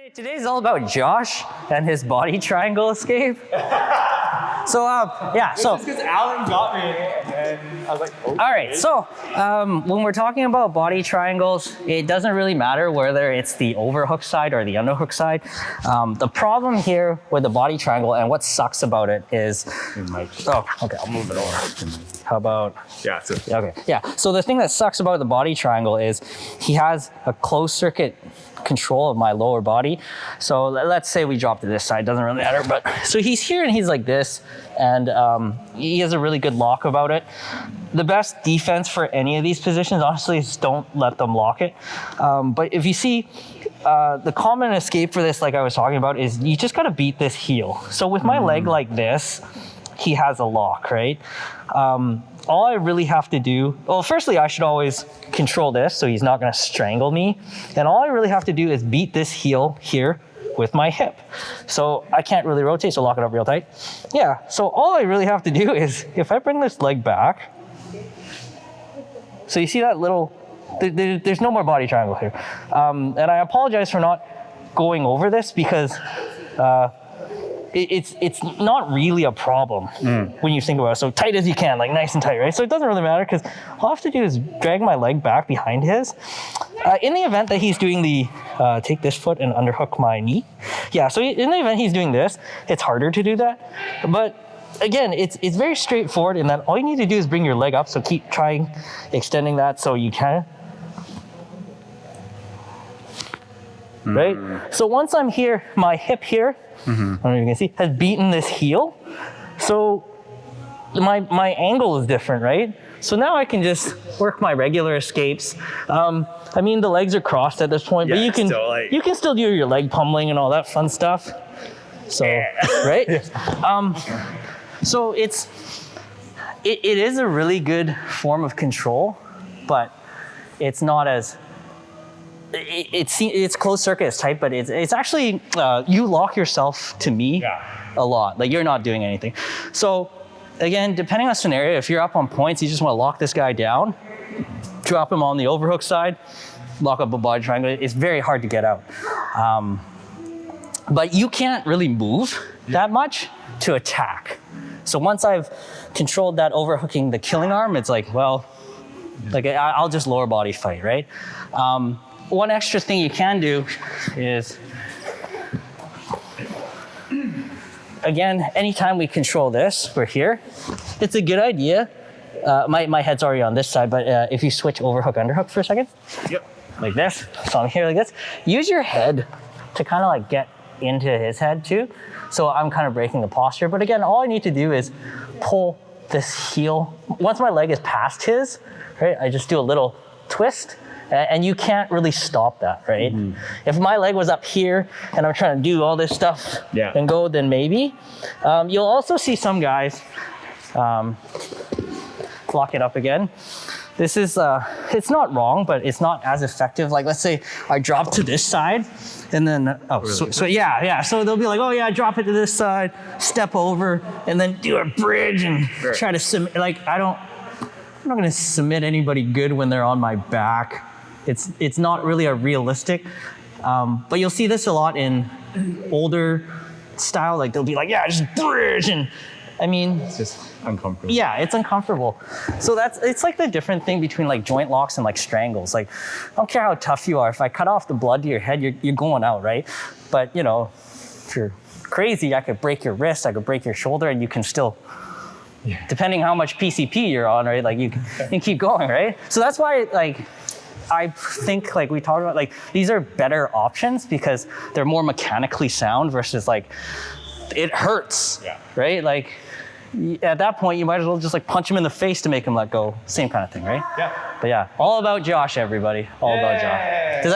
Today's all about Josh and his body triangle escape. So Just because Alan got me, and I was like, oh. all right. So when we're talking about body triangles, it doesn't really matter whether it's the overhook side or the underhook side. The problem here with the body triangle and what sucks about it is, oh, okay, I'll move it over. How about? Yeah. So Okay, yeah. So the thing that sucks about the body triangle is he has a closed circuit control of my lower body. So let's say we drop to this side, doesn't really matter, but so he's here and he's like this, and he has a really good lock about it. The best defense for any of these positions, honestly, is don't let them lock it. But if you see, the common escape for this, like I was talking about, is you just gotta beat this heel. So with my leg like this, he has a lock, right? All I really have to do, well, firstly, I should always control this so he's not gonna strangle me. And all I really have to do is beat this heel here with my hip. So I can't really rotate, so lock it up real tight. Yeah, so all I really have to do is, if I bring this leg back, so you see that little, there's no more body triangle here. And I apologize for not going over this because, it's not really a problem when you think about it. So tight as you can, like nice and tight, right? So it doesn't really matter because all I have to do is drag my leg back behind his. In the event that he's doing the take this foot and underhook my knee. Yeah, so in the event he's doing this, it's harder to do that. But again, it's very straightforward in that all you need to do is bring your leg up. So keep trying extending that so you can. Right? So once I'm here, my hip here, I don't know if you can see, has beaten this heel. So my angle is different, right? So now I can just work my regular escapes. I mean, the legs are crossed at this point, but you can still do your leg pummeling and all that fun stuff. So, right? So it is a really good form of control, but it's not as, it's closed circuit, it's tight, but it's actually, you lock yourself to me a lot. Like you're not doing anything. So again, depending on scenario, if you're up on points, you just want to lock this guy down, drop him on the overhook side, lock up a body triangle. It's very hard to get out. But you can't really move that much to attack. So once I've controlled that overhooking the killing arm, it's like, well, like I'll just lower body fight, right? One extra thing you can do is, again, anytime we control this, we're here, it's a good idea. My head's already on this side, but if you switch overhook, underhook for a second, like this, so I'm here like this, use your head to kind of like get into his head too. So I'm kind of breaking the posture. But again, all I need to do is pull this heel. Once my leg is past his, right, I just do a little twist. And you can't really stop that, right? If my leg was up here and I'm trying to do all this stuff and go, then maybe. You'll also see some guys, lock it up again. This is, it's not wrong, but it's not as effective. Like let's say I drop to this side and then, so they'll be like, oh yeah, drop it to this side, step over, and then do a bridge and try to submit. Like I'm not gonna submit anybody good when they're on my back. It's not really a realistic, but you'll see this a lot in older style. Like they'll be like, yeah, just bridge, and I mean, it's just uncomfortable. Yeah, it's uncomfortable. So it's like the different thing between like joint locks and like strangles. Like I don't care how tough you are. If I cut off the blood to your head, you're going out, right? But you know, if you're crazy, I could break your wrist, I could break your shoulder, and you can still. Depending how much PCP you're on, right? Like you can keep going, right? So that's why, like, I think, like we talked about, like these are better options because they're more mechanically sound versus like it hurts, right? Like at that point, you might as well just like punch him in the face to make him let go. Same kind of thing, right? Yeah. But yeah, all about Josh, everybody. All about Josh. Does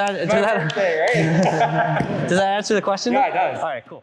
that answer the question? Yeah, it does. All right, cool.